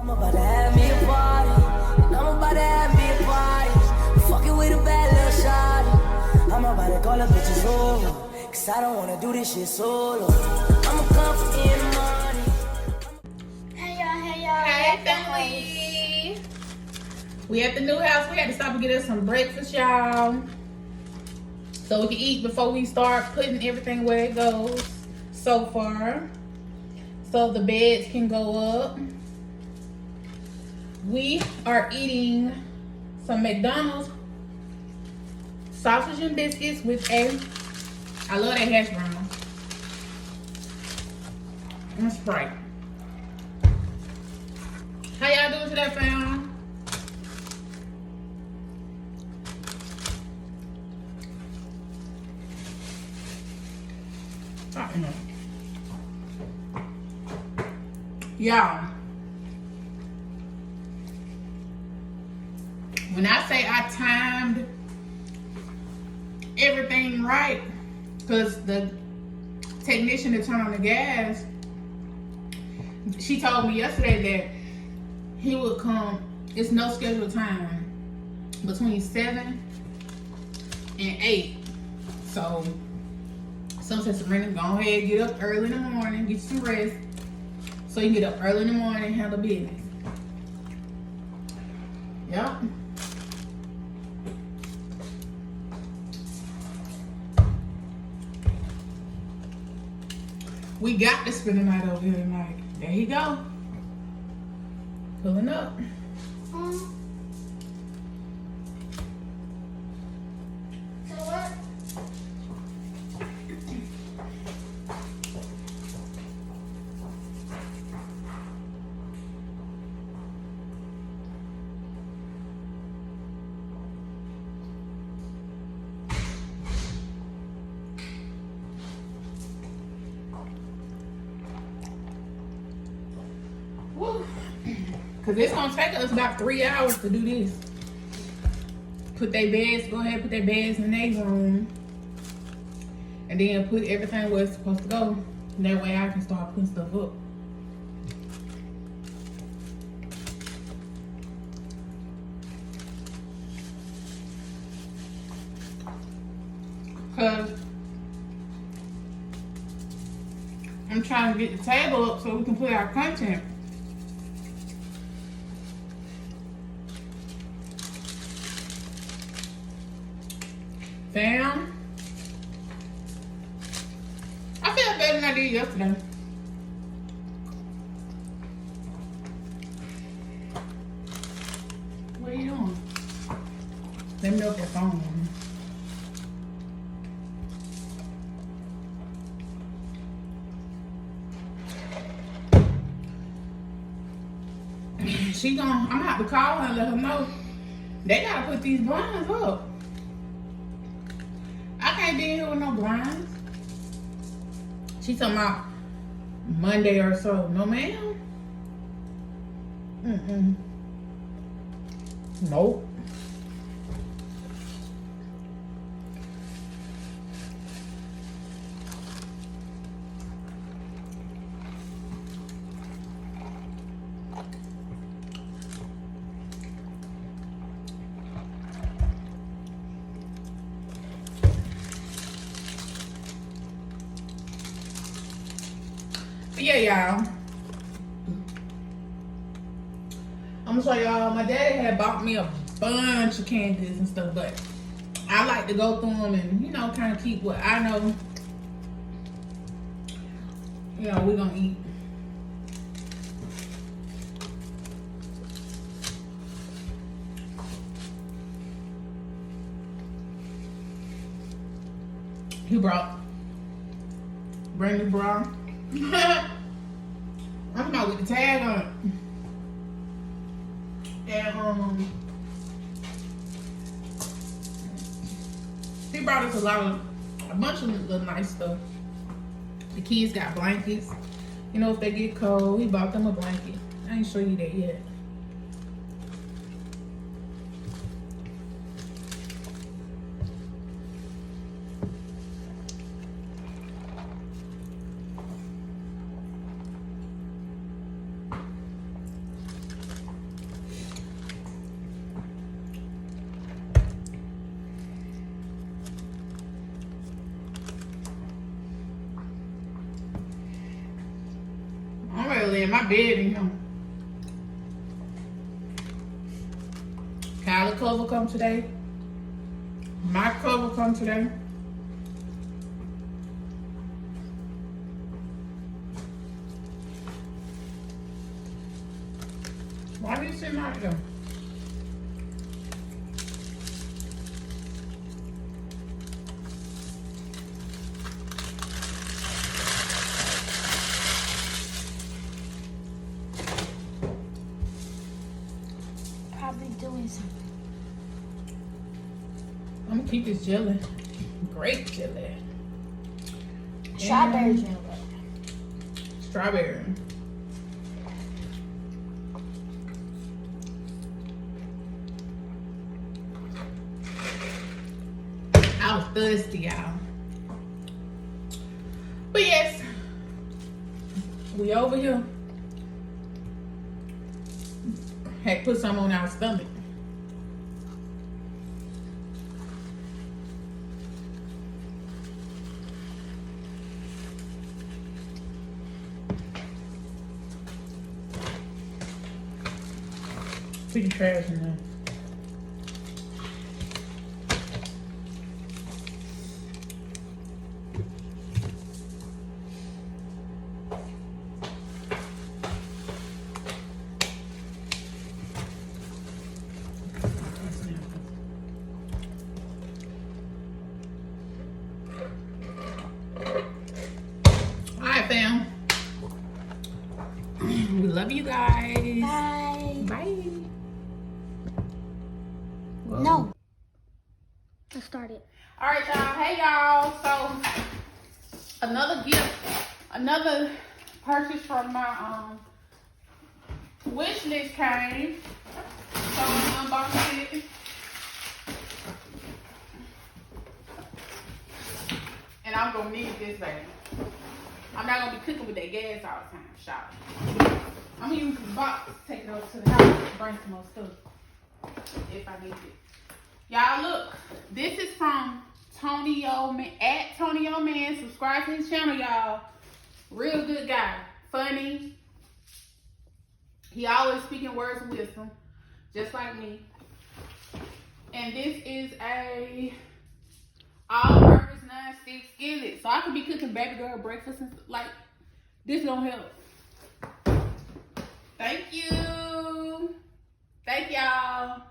I'm about to have me a party. And I'm about to have me a party. Fucking with a bad little shawty. I'm about to call the bitches over. Cause I don't wanna do this shit solo. I'ma come for in the morning. Hey y'all. Hey family. We at the new house. We had to stop and get us some breakfast, y'all. So we can eat before we start putting everything where it goes so far. So the beds can go up. We are eating some McDonald's sausage and biscuits with I love that hash brown, and Sprite. How y'all doing today, fam? Y'all, when I say I timed everything right, because the technician to turn on the gas, she told me yesterday that he would come, it's no scheduled time, between 7 and 8. So, some said, Serena, go ahead, get up early in the morning, get you some rest, so you can get up early in the morning and handle business. Yep. We got to spend the night over here tonight. There you go. Pulling up. So what? Because it's going to take us about 3 hours to do this. Put their beds, go ahead, put their beds in their room. And then put everything where it's supposed to go. And that way I can start putting stuff up. Because I'm trying to get the table up so we can put our content. Fam, I feel better than I did yesterday. What are you doing? Let me know if your phone on. I'm gonna have to call her and let her know they gotta put these blinds up. I can't be in here with no blinds. She talking about Monday or so. No, ma'am. Nope. Yeah, y'all. I'm gonna show y'all. My daddy had bought me a bunch of candies and stuff, but I like to go through them and, you know, kind of keep what I know, you know, we're gonna eat. He brought brand new bra. I'm not with the tag on it. And he brought us a bunch of little nice stuff. The kids got blankets. You know, if they get cold, he bought them a blanket. I ain't show you that yet. my bed in here. Kyla cover come today. My cover come today. Why are you sitting out there? Probably doing something. I'm gonna keep this jelly. Grape jelly. Strawberry jelly. Strawberry. I was thirsty, y'all. But yes, we over here. Had to put some on our stomach. Pretty trash in there. Alright, fam. We love you guys. Bye. Bye. Whoa. No. Let's start it. Alright, y'all. Hey, y'all. So, another gift, another purchase from my wish list came. So, I'm unboxing it. And I'm gonna need this baby. I'm not gonna be cooking with that gas all the time, shop. I'm gonna use the box to take it over to the house and bring some more stuff if I need it. Y'all look, this is from Tony O Man, at Tony O Man. Subscribe to his channel, y'all. Real good guy, funny. He always speaking words of wisdom, just like me. And this is a all-purpose non-stick skillet, so I could be cooking baby girl breakfast and like this gonna help. Thank you. Thank y'all.